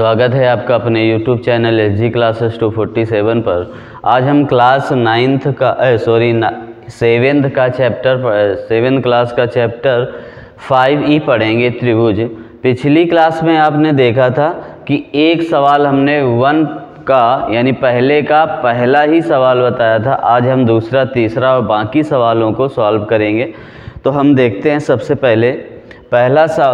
स्वागत है आपका अपने YouTube चैनल SG क्लासेस 247 पर। आज हम क्लास 7th क्लास का चैप्टर 5E पढ़ेंगे, त्रिभुज। पिछली क्लास में आपने देखा था कि एक सवाल हमने 1 का यानी पहले का पहला ही सवाल बताया था। आज हम दूसरा, तीसरा और बाकी सवालों को सॉल्व करेंगे। तो हम देखते हैं सबसे पहले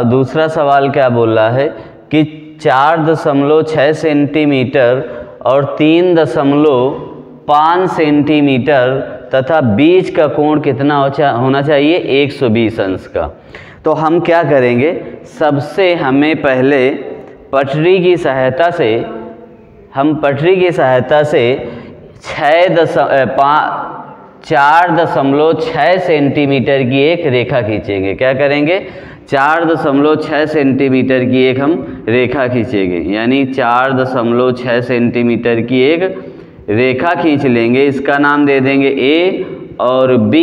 दूसरा सवाल क्या बोल रहा है कि 4.6 सेंटीमीटर और 3.5 सेंटीमीटर तथा बीच का कोण कितना होना चाहिए, 120 अंश का। तो हम क्या करेंगे, सबसे हमें पहले पटरी की सहायता से 4.6 सेंटीमीटर की एक रेखा खींचेंगे। क्या करेंगे, 4.6 सेंटीमीटर की एक हम रेखा खींचेंगे, यानी 4.6 सेंटीमीटर की एक रेखा खींच लेंगे। इसका नाम दे देंगे A और B।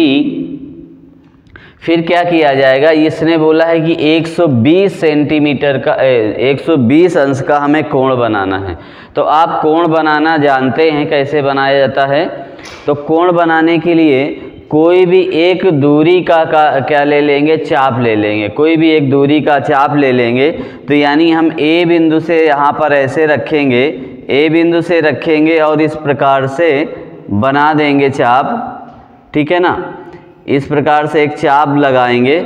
फिर क्या किया जाएगा, इसने बोला है कि 120 सेंटीमीटर का 120 अंश का हमें कोण बनाना है। तो आप कोण बनाना जानते हैं कैसे बनाया जाता है। तो कोण बनाने के लिए कोई भी एक दूरी का क्या ले लेंगे, चाप ले लेंगे। कोई भी एक दूरी का चाप ले लेंगे। तो यानी हम A बिंदु से यहाँ पर ऐसे रखेंगे, A बिंदु से रखेंगे और इस प्रकार से बना देंगे चाप। ठीक है ना, इस प्रकार से एक चाप लगाएंगे।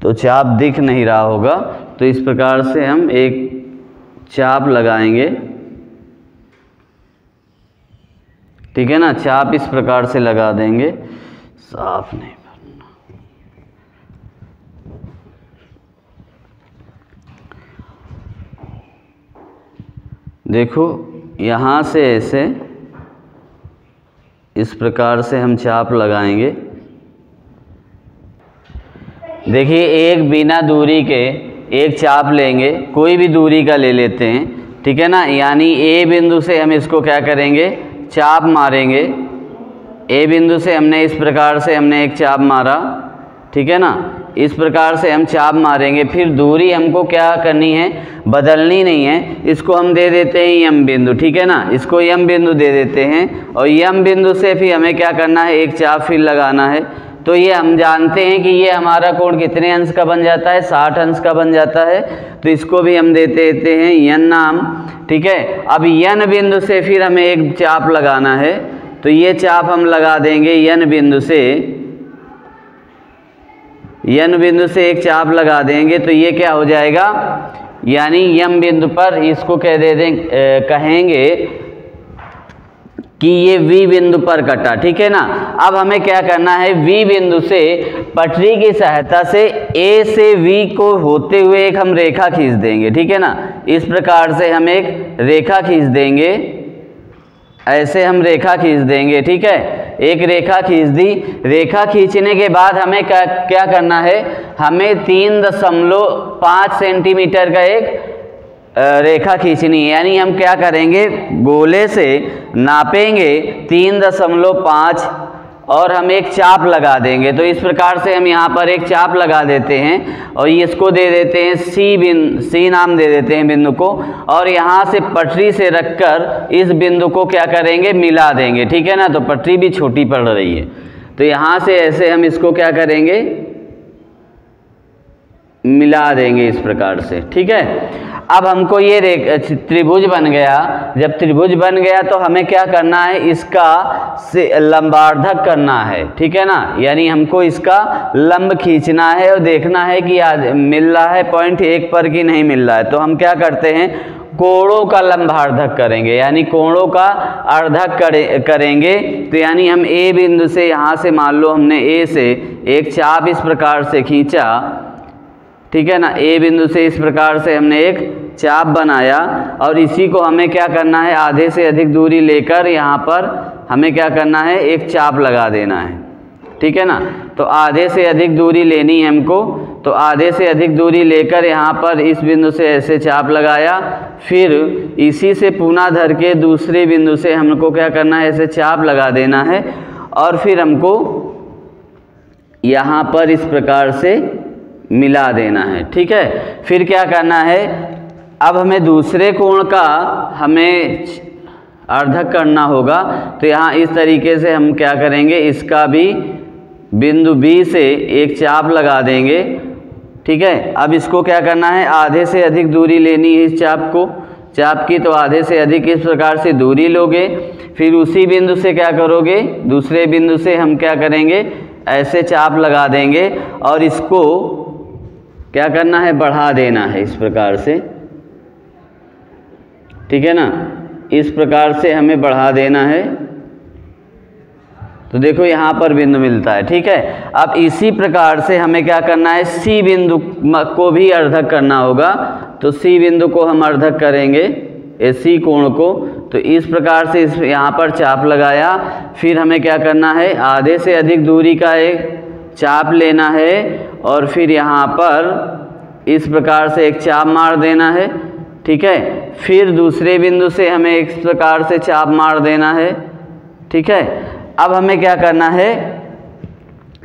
तो चाप दिख नहीं रहा होगा, तो इस प्रकार से हम एक चाप लगाएंगे। ठीक है ना, चाप इस प्रकार से लगा देंगे। साफ नहीं करना। देखो यहाँ से ऐसे इस प्रकार से हम चाप लगाएंगे। देखिए, एक बिना दूरी के एक चाप लेंगे, कोई भी दूरी का ले लेते हैं। ठीक है ना, यानी A बिंदु से हम इसको क्या करेंगे, चाप मारेंगे। A बिंदु से हमने इस प्रकार से एक चाप मारा। ठीक है ना, इस प्रकार से हम चाप मारेंगे। फिर दूरी हमको क्या करनी है, बदलनी नहीं है। इसको हम दे देते हैं M बिंदु। ठीक है ना, इसको M बिंदु दे देते हैं और M बिंदु से फिर हमें क्या करना है, एक चाप फिर लगाना है। तो ये हम जानते हैं कि ये हमारा कोण कितने अंश का बन जाता है, 60 अंश का बन जाता है। तो इसको भी हम देते हैं N नाम। ठीक है, अब N बिंदु से फिर हमें एक चाप लगाना है। तो ये चाप हम लगा देंगे N बिंदु से। N बिंदु से एक चाप लगा देंगे। तो ये क्या हो जाएगा, यानी M बिंदु पर इसको कहेंगे कि ये V बिंदु पर कटा। ठीक है ना, अब हमें क्या करना है, V बिंदु से पटरी की सहायता से A से V को होते हुए एक हम रेखा खींच देंगे। ठीक है ना, इस प्रकार से हम एक रेखा खींच देंगे। ऐसे हम रेखा खींच देंगे। ठीक है, एक रेखा खींच दी। रेखा खींचने के बाद हमें क्या करना है, हमें 3.5 सेंटीमीटर का एक रेखा खींचनी है। यानी हम क्या करेंगे, गोले से नापेंगे 3.5 और हम एक चाप लगा देंगे। तो इस प्रकार से हम यहाँ पर एक चाप लगा देते हैं और इसको दे देते हैं C नाम दे देते हैं बिंदु को। और यहाँ से पटरी से रखकर इस बिंदु को क्या करेंगे, मिला देंगे। ठीक है ना, तो पटरी भी छोटी पड़ रही है। तो यहाँ से ऐसे हम इसको क्या करेंगे, मिला देंगे इस प्रकार से। ठीक है, अब हमको ये त्रिभुज बन गया। जब त्रिभुज बन गया तो हमें क्या करना है, इसका से लंबार्धक करना है। ठीक है ना, यानी हमको इसका लंब खींचना है और देखना है कि मिल रहा है पॉइंट 1 पर कि नहीं मिल रहा है। तो हम क्या करते हैं, कोणों का लंबार्धक करेंगे, यानी कोणों का अर्धक करेंगे। तो यानी हम A बिंदु से यहाँ से मान लो हमने A से एक चाप इस प्रकार से खींचा। ठीक है ना, A बिंदु से इस प्रकार से हमने एक चाप बनाया और इसी को हमें क्या करना है, आधे से अधिक दूरी लेकर यहाँ पर हमें क्या करना है, एक चाप लगा देना है। ठीक है ना, तो आधे से अधिक दूरी लेनी है हमको। तो आधे से अधिक दूरी लेकर यहाँ पर इस बिंदु से ऐसे चाप लगाया। फिर इसी से पुनः धर के दूसरे बिंदु से हमको क्या करना है, ऐसे चाप लगा देना है। और फिर हमको यहाँ पर इस प्रकार से मिला देना है। ठीक है, फिर क्या करना है, अब हमें दूसरे कोण का हमें अर्धक करना होगा। तो यहाँ इस तरीके से हम क्या करेंगे, इसका भी बिंदु B से एक चाप लगा देंगे। ठीक है, अब इसको क्या करना है, आधे से अधिक दूरी लेनी है इस चाप की, तो आधे से अधिक इस प्रकार से दूरी लोगे। फिर उसी बिंदु से क्या करोगे, दूसरे बिंदु से हम क्या करेंगे, ऐसे चाप लगा देंगे और इसको क्या करना है, बढ़ा देना है इस प्रकार से। ठीक है ना, इस प्रकार से हमें बढ़ा देना है। तो देखो यहाँ पर बिंदु मिलता है। ठीक है, अब इसी प्रकार से हमें क्या करना है, सी बिंदु को भी अर्धक करना होगा। तो सी बिंदु को हम अर्धक करेंगे, सी कोण को। तो इस प्रकार से इस यहाँ पर चाप लगाया। फिर हमें क्या करना है, आधे से अधिक दूरी का एक चाप लेना है और फिर यहाँ पर इस प्रकार से एक चाप मार देना है। ठीक है, फिर दूसरे बिंदु से हमें इस प्रकार से चाप मार देना है। ठीक है, अब हमें क्या करना है,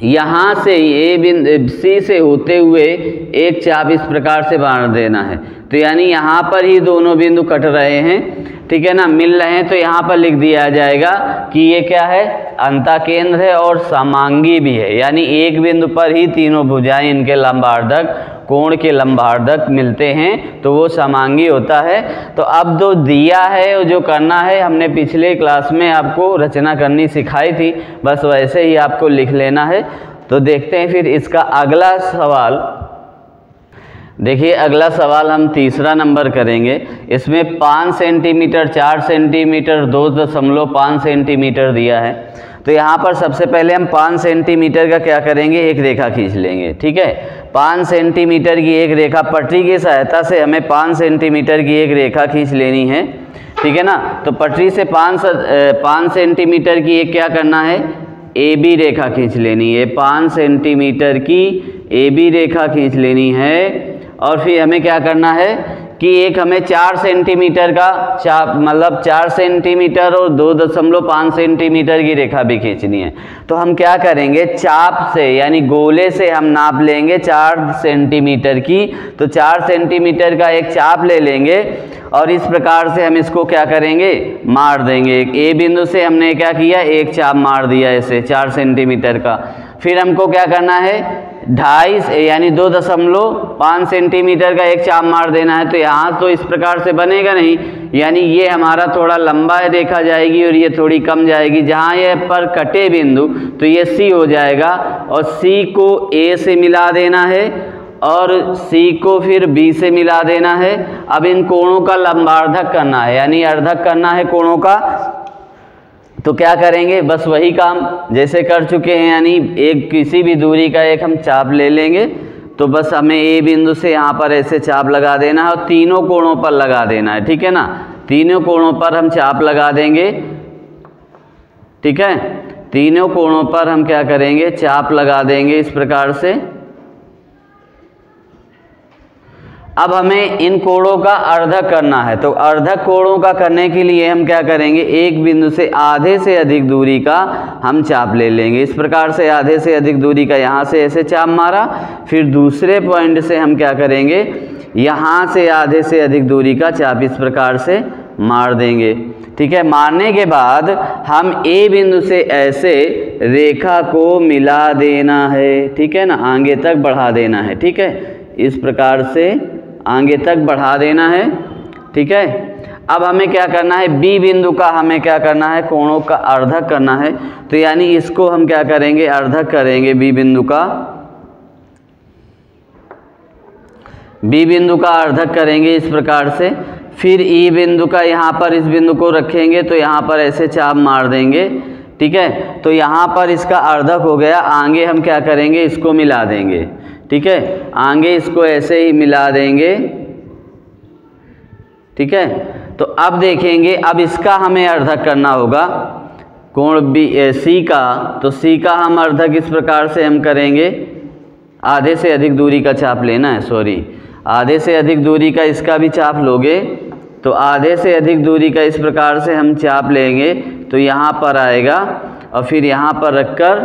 यहाँ से ए बिंदु सी से होते हुए एक चाप इस प्रकार से मार देना है। तो यानी यहाँ पर ही दोनों बिंदु कट रहे हैं। ठीक है ना, मिल रहे हैं। तो यहाँ पर लिख दिया जाएगा कि ये क्या है, अंतःकेंद्र है और समांगी भी है। यानी एक बिंदु पर ही तीनों भुजाएं इनके लंबार्धक, कोण के लंबार्धक मिलते हैं, तो वो समांगी होता है। तो अब जो दिया है और जो करना है, हमने पिछले क्लास में आपको रचना करनी सिखाई थी, बस वैसे ही आपको लिख लेना है। तो देखते हैं फिर इसका अगला सवाल। देखिए, अगला सवाल हम तीसरा नंबर करेंगे। इसमें 5 सेंटीमीटर, 4 सेंटीमीटर, 2.5 सेंटीमीटर दिया है। तो यहाँ पर सबसे पहले हम 5 सेंटीमीटर का क्या करेंगे, एक रेखा खींच लेंगे। ठीक है, 5 सेंटीमीटर की एक रेखा, पटरी की सहायता से हमें 5 सेंटीमीटर की एक रेखा खींच लेनी है। ठीक है ना, तो पटरी से 5 सेंटीमीटर की एक क्या करना है, AB रेखा खींच लेनी है। 5 सेंटीमीटर की AB रेखा खींच लेनी है। और फिर हमें क्या करना है कि एक हमें 4 सेंटीमीटर का चाप, मतलब 4 सेंटीमीटर और 2.5 सेंटीमीटर की रेखा भी खींचनी है। तो हम क्या करेंगे, चाप से यानी गोले से हम नाप लेंगे 4 सेंटीमीटर की। तो 4 सेंटीमीटर का एक चाप ले लेंगे और इस प्रकार से हम इसको क्या करेंगे, मार देंगे। ए बिंदु से हमने क्या किया, एक चाप मार दिया ऐसे 4 सेंटीमीटर का। फिर हमको क्या करना है, 2.5 यानी 2.5 सेंटीमीटर का एक चाप मार देना है। तो यहाँ तो इस प्रकार से बनेगा नहीं, यानी ये हमारा थोड़ा लंबा रेखा जाएगी और ये थोड़ी कम जाएगी। जहाँ ये पर कटे बिंदु तो ये सी हो जाएगा और सी को ए से मिला देना है और सी को फिर बी से मिला देना है। अब इन कोणों का लंबार्धक करना है, यानी अर्धक करना है कोणों का। तो क्या करेंगे, बस वही काम जैसे कर चुके हैं, यानी एक किसी भी दूरी का एक हम चाप ले लेंगे। तो बस हमें ए बिंदु से यहाँ पर ऐसे चाप लगा देना है और तीनों कोणों पर लगा देना है। ठीक है ना, तीनों कोणों पर हम चाप लगा देंगे। ठीक है, तीनों कोणों पर हम क्या करेंगे, चाप लगा देंगे इस प्रकार से। अब हमें इन कोणों का अर्धक करना है। तो अर्धक कोणों का करने के लिए हम क्या करेंगे, एक बिंदु से आधे से अधिक दूरी का हम चाप ले लेंगे। इस प्रकार से आधे से अधिक दूरी का यहाँ से ऐसे चाप मारा। फिर दूसरे पॉइंट से हम क्या करेंगे, यहाँ से आधे से अधिक दूरी का चाप इस प्रकार से मार देंगे। ठीक है, मारने के बाद हम ए बिंदु से ऐसे रेखा को मिला देना है। ठीक है ना, आगे तक बढ़ा देना है। ठीक है, इस प्रकार से आगे तक बढ़ा देना है। ठीक है, अब हमें क्या करना है, बी बिंदु का हमें क्या करना है, कोणों का अर्धक करना है। तो यानी इसको हम क्या करेंगे, अर्धक करेंगे बी बिंदु का। बी बिंदु का अर्धक करेंगे इस प्रकार से। फिर ई बिंदु का यहाँ पर इस बिंदु को रखेंगे तो यहाँ पर ऐसे चाप मार देंगे। ठीक है, तो यहाँ पर इसका अर्धक हो गया। आगे हम क्या करेंगे, इसको मिला देंगे। ठीक है, आगे इसको ऐसे ही मिला देंगे। ठीक है, तो अब देखेंगे, अब इसका हमें अर्धक करना होगा कोण बी सी का। तो सी का हम अर्धक इस प्रकार से हम करेंगे, आधे से अधिक दूरी का चाप लेना है, सॉरी आधे से अधिक दूरी का इसका भी चाप लोगे। तो आधे से अधिक दूरी का इस प्रकार से हम चाप लेंगे तो यहाँ पर आएगा और फिर यहाँ पर रखकर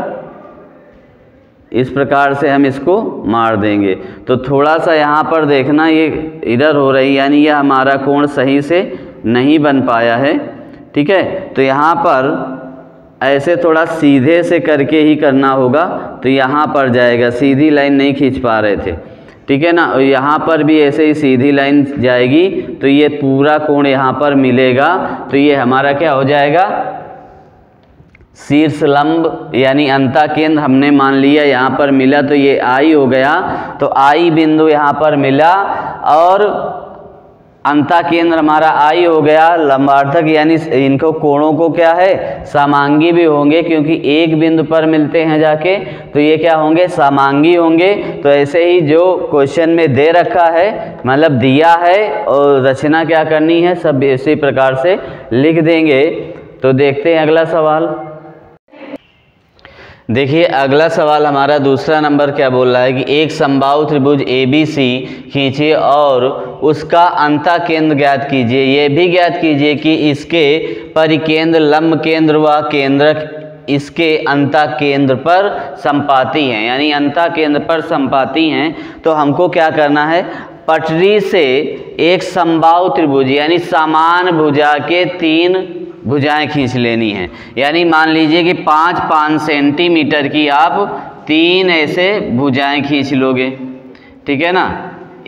इस प्रकार से हम इसको मार देंगे। तो थोड़ा सा यहाँ पर देखना, ये इधर हो रही, यानी यह हमारा कोण सही से नहीं बन पाया है। ठीक है, तो यहाँ पर ऐसे थोड़ा सीधे से करके ही करना होगा, तो यहाँ पर जाएगा, सीधी लाइन नहीं खींच पा रहे थे। ठीक है ना, यहाँ पर भी ऐसे ही सीधी लाइन जाएगी, तो ये पूरा कोण यहाँ पर मिलेगा। तो ये हमारा क्या हो जाएगा, शीर्ष लंब यानी अंता केंद्र हमने मान लिया यहाँ पर मिला, तो ये आई हो गया। तो आई बिंदु यहाँ पर मिला और अंता केंद्र हमारा आई हो गया। लंबार्थक यानी इनको कोणों को क्या है, समांगी भी होंगे, क्योंकि एक बिंदु पर मिलते हैं जाके, तो ये क्या होंगे, समांगी होंगे। तो ऐसे ही जो क्वेश्चन में दे रखा है, मतलब दिया है, और रचना क्या करनी है, सब इसी प्रकार से लिख देंगे। तो देखते हैं अगला सवाल। देखिए अगला सवाल हमारा दूसरा नंबर क्या बोल रहा है कि एक समबाहु त्रिभुज ABC खींचिए और उसका अंता केंद्र ज्ञात कीजिए। ये भी ज्ञात कीजिए कि इसके परिकेंद्र, लंब केंद्र व केंद्रक इसके अंता केंद्र पर संपाती हैं, यानी अंता केंद्र पर संपाती हैं। तो हमको क्या करना है, पटरी से एक समबाहु त्रिभुज यानी समान भुजा के 3 भुजाएं खींच लेनी है। यानी मान लीजिए कि 5-5 सेंटीमीटर की आप 3 ऐसे भुजाएं खींच लोगे। ठीक है ना,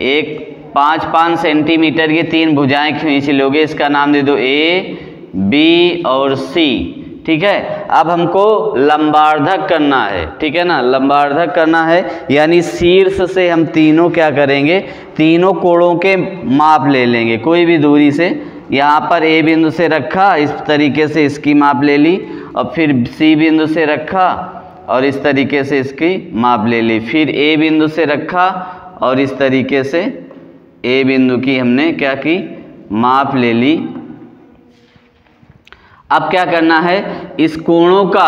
एक 5-5 सेंटीमीटर की 3 भुजाएं खींच लोगे। इसका नाम दे दो A, B और C। ठीक है, अब हमको लंबार्धक करना है। ठीक है ना, लंबार्धक करना है, यानी शीर्ष से हम तीनों क्या करेंगे, तीनों कोणों के माप ले लेंगे कोई भी दूरी से। यहाँ पर A बिंदु से रखा, इस तरीके से इसकी माप ले ली, और फिर C बिंदु से रखा और इस तरीके से इसकी माप ले ली, फिर A बिंदु से रखा और इस तरीके से A बिंदु की हमने क्या की, माप ले ली। अब क्या करना है, इस कोणों का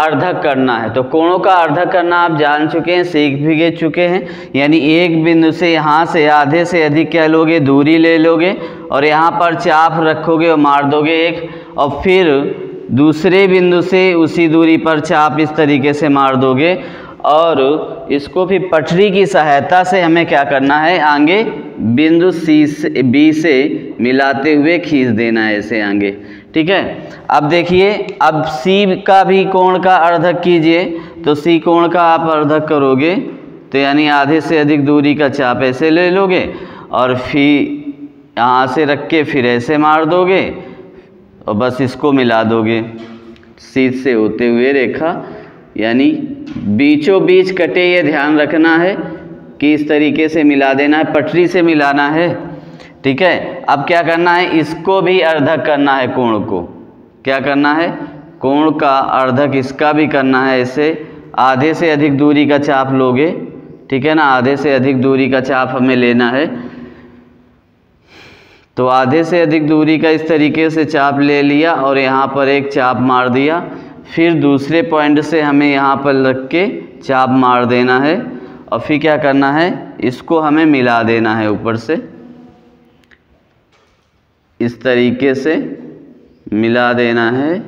अर्धक करना है। तो कोणों का अर्धक करना आप जान चुके हैं, सीख भी चुके हैं। यानी एक बिंदु से यहाँ से आधे से अधिक क्या लोगे, दूरी ले लोगे, और यहाँ पर चाप रखोगे और मार दोगे एक, और फिर दूसरे बिंदु से उसी दूरी पर चाप इस तरीके से मार दोगे, और इसको फिर पटरी की सहायता से हमें क्या करना है, आगे बिंदु B से मिलाते हुए खींच देना है ऐसे आगे। ठीक है, अब देखिए, अब C का भी कोण का अर्धक कीजिए। तो C कोण का आप अर्धक करोगे, तो यानी आधे से अधिक दूरी का चाप ऐसे ले लोगे, और फिर यहाँ से रख के फिर ऐसे मार दोगे, और बस इसको मिला दोगे C से होते हुए रेखा, यानी बीचों बीच कटे। ये ध्यान रखना है कि इस तरीके से मिला देना है, पटरी से मिलाना है। ठीक है, अब क्या करना है, इसको भी अर्धक करना है, कोण को क्या करना है, कोण का अर्धक इसका भी करना है। ऐसे आधे से अधिक दूरी का चाप लोगे। ठीक है ना, आधे से अधिक दूरी का चाप हमें लेना है। तो आधे से अधिक दूरी का इस तरीके से चाप ले लिया और यहाँ पर एक चाप मार दिया, फिर दूसरे पॉइंट से हमें यहाँ पर रख के चाप मार देना है, और फिर क्या करना है, इसको हमें मिला देना है ऊपर से, इस तरीके से मिला देना है।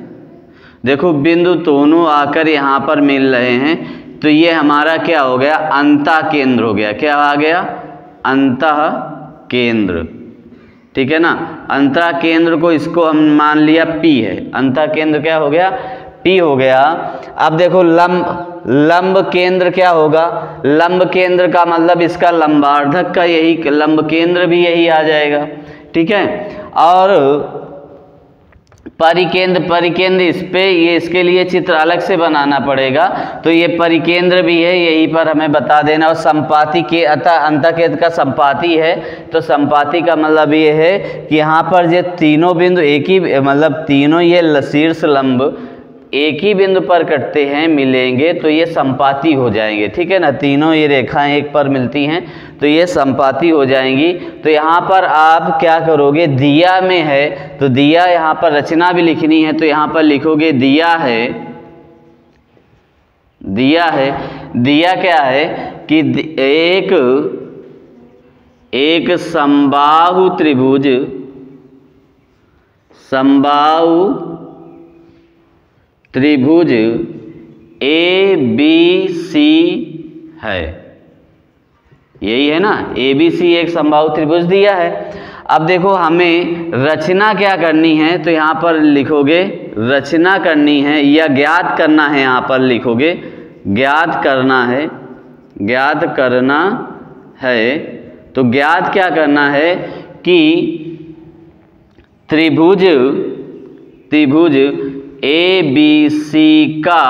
देखो बिंदु दोनों आकर यहाँ पर मिल रहे हैं, तो ये हमारा क्या हो गया, अंतः केंद्र हो गया। क्या आ गया, अंतः केंद्र। ठीक है ना, अंतः केंद्र को इसको हम मान लिया P है, अंतः केंद्र क्या हो गया, P हो गया। अब देखो लंब केंद्र क्या होगा, लंब केंद्र का मतलब इसका लंबार्धक का यही, लंब केंद्र भी यही आ जाएगा। ठीक है, और परिकेंद्र इस पे, ये इसके लिए चित्र अलग से बनाना पड़ेगा। तो ये परिकेंद्र भी है, यहीं पर हमें बता देना। और संपाती के अंतः केंद्र का संपाती है, तो संपाती का मतलब ये है कि यहाँ पर ये तीनों बिंदु एक ही, मतलब तीनों ये शीर्ष लंब एक ही बिंदु पर कटते हैं, मिलेंगे, तो ये संपाती हो जाएंगे। ठीक है ना, तीनों ये रेखाएं एक पर मिलती हैं तो ये संपाती हो जाएंगी। तो यहाँ पर आप क्या करोगे, दिया में है तो दिया, यहाँ पर रचना भी लिखनी है, तो यहाँ पर लिखोगे दिया है। दिया क्या है कि एक समबाहु त्रिभुज, त्रिभुज ABC है। यही है ना, ABC एक समबाहु त्रिभुज दिया है। अब देखो हमें रचना क्या करनी है, तो यहाँ पर लिखोगे रचना करनी है या ज्ञात करना है, यहाँ पर लिखोगे ज्ञात करना है, ज्ञात करना है। तो ज्ञात क्या करना है कि त्रिभुज ABC का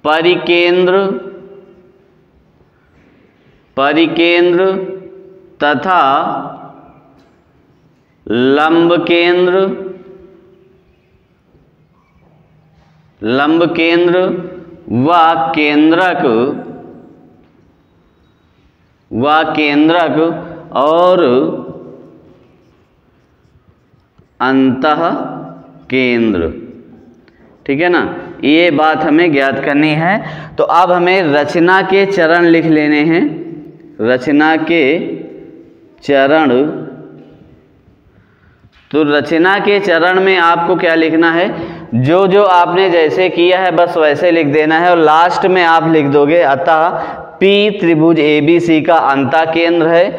परिकेंद्र तथा लंब केंद्र व केंद्रक और अंतः केंद्र। ठीक है ना, ये बात हमें ज्ञात करनी है। तो अब हमें रचना के चरण लिख लेने हैं, रचना के चरण। तो रचना के चरण में आपको क्या लिखना है, जो जो आपने जैसे किया है बस वैसे लिख देना है, और लास्ट में आप लिख दोगे अतः P त्रिभुज ABC का अंतः केंद्र है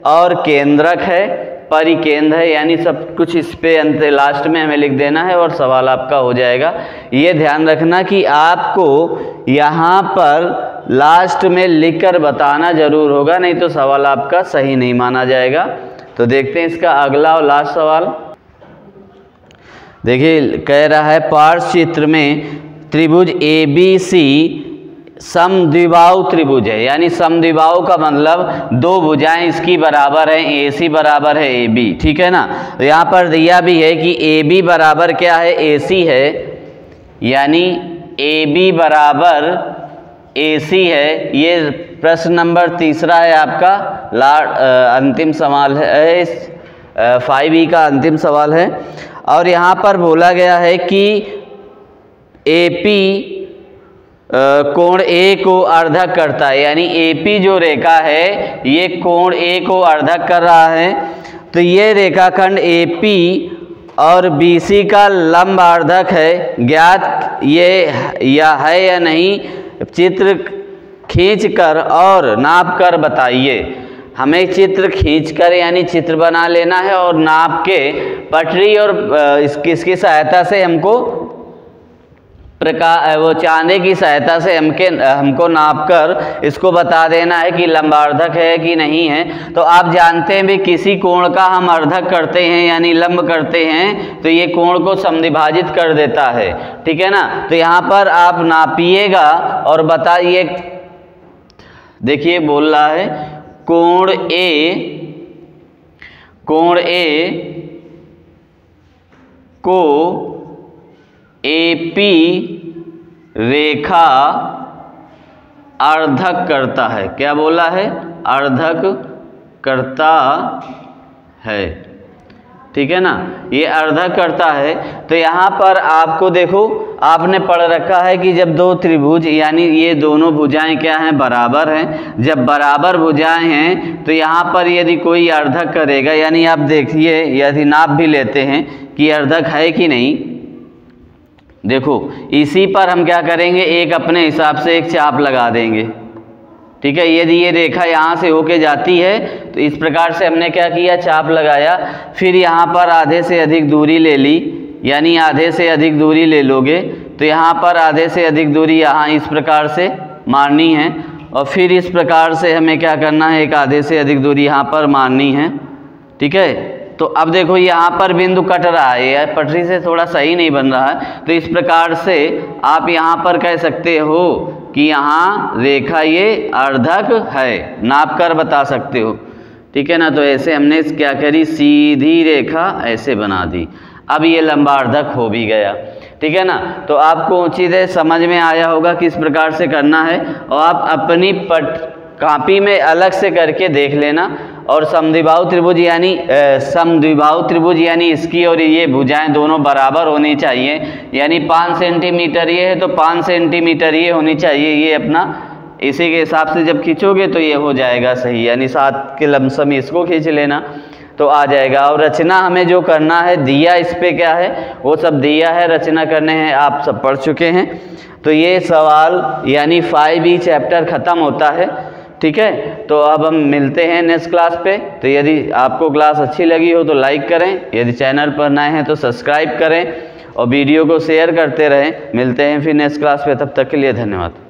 और केंद्रक है, परिकेंद्र है, यानी सब कुछ इस पे अंत लास्ट में हमें लिख देना है और सवाल आपका हो जाएगा। ये ध्यान रखना कि आपको यहाँ पर लास्ट में लिखकर बताना जरूर होगा, नहीं तो सवाल आपका सही नहीं माना जाएगा। तो देखते हैं इसका अगला और लास्ट सवाल। देखिए कह रहा है पार्श्व चित्र में त्रिभुज ABC समद्विबाहु त्रिभुज है, यानी समद्विबाहु का मतलब दो भुजाएं इसकी बराबर है, AC बराबर है AB। ठीक है ना, तो यहाँ पर दिया भी है कि AB बराबर क्या है, AC है, यानी AB बराबर AC है। ये प्रश्न नंबर 3 है आपका, अंतिम सवाल है, 5E का अंतिम सवाल है। और यहाँ पर बोला गया है कि AP कोण A को अर्धक करता है, यानी AP जो रेखा है ये कोण A को अर्धक कर रहा है। तो ये रेखाखंड AP और BC का लंब अर्धक है। ज्ञात ये या है या नहीं, चित्र खींचकर और नाप कर बताइए। हमें चित्र खींचकर यानी चित्र बना लेना है और नाप के पटरी और इसकी सहायता से हमको वो चांदे की सहायता से हमको नापकर इसको बता देना है कि लंबार्धक है कि नहीं है। तो आप जानते हैं भी किसी कोण का हम अर्धक करते हैं यानी लंब करते हैं तो ये कोण को समद्विभाजित कर देता है। ठीक है ना, तो यहाँ पर आप नापिएगा और बताइए। देखिए बोल रहा है कोण A को AP रेखा अर्धक करता है। क्या बोला है? अर्धक करता है। ठीक है ना, ये अर्धक करता है। तो यहाँ पर आपको देखो, आपने पढ़ रखा है कि जब दो त्रिभुज यानी ये दोनों भुजाएं क्या हैं, बराबर हैं। जब बराबर भुजाएं हैं तो यहाँ पर यदि कोई अर्धक करेगा, यानी आप देखिए यदि नाप भी लेते हैं कि अर्धक है कि नहीं। देखो इसी पर हम क्या करेंगे, एक अपने हिसाब से एक चाप लगा देंगे। ठीक है, यदि ये रेखा यहाँ से होके जाती है तो इस प्रकार से हमने क्या किया, चाप लगाया। फिर यहाँ पर आधे से अधिक दूरी ले ली, यानी आधे से अधिक दूरी ले लोगे तो यहाँ पर आधे से अधिक दूरी यहाँ इस प्रकार से मारनी है। और फिर इस प्रकार से हमें क्या करना है, एक आधे से अधिक दूरी यहाँ पर मारनी है। ठीक है, तो अब देखो यहाँ पर बिंदु कट रहा है, यह पटरी से थोड़ा सही नहीं बन रहा है। तो इस प्रकार से आप यहाँ पर कह सकते हो कि यहाँ रेखा ये अर्धक है, नाप कर बता सकते हो। ठीक है ना, तो ऐसे हमने क्या करी, सीधी रेखा ऐसे बना दी। अब ये लंबा अर्धक हो भी गया। ठीक है ना, तो आपको चीज़ें समझ में आया होगा किस प्रकार से करना है। और आप अपनी कॉपी में अलग से करके देख लेना। और समद्विबाहु त्रिभुज यानी इसकी और ये भुजाएं दोनों बराबर होनी चाहिए। यानी 5 सेंटीमीटर ये है तो 5 सेंटीमीटर ये होनी चाहिए। ये अपना इसी के हिसाब से जब खींचोगे तो ये हो जाएगा सही, यानी 7 के लमसम इसको खींच लेना। तो आ जाएगा। और रचना हमें जो करना है, दिया इस पे क्या है, वो सब दिया है, रचना करने हैं, आप सब पढ़ चुके हैं। तो ये सवाल यानी 5E चैप्टर ख़त्म होता है। ठीक है, तो अब हम मिलते हैं नेक्स्ट क्लास पे। तो यदि आपको क्लास अच्छी लगी हो तो लाइक करें, यदि चैनल पर नए हैं तो सब्सक्राइब करें और वीडियो को शेयर करते रहें। मिलते हैं फिर नेक्स्ट क्लास पे, तब तक के लिए धन्यवाद।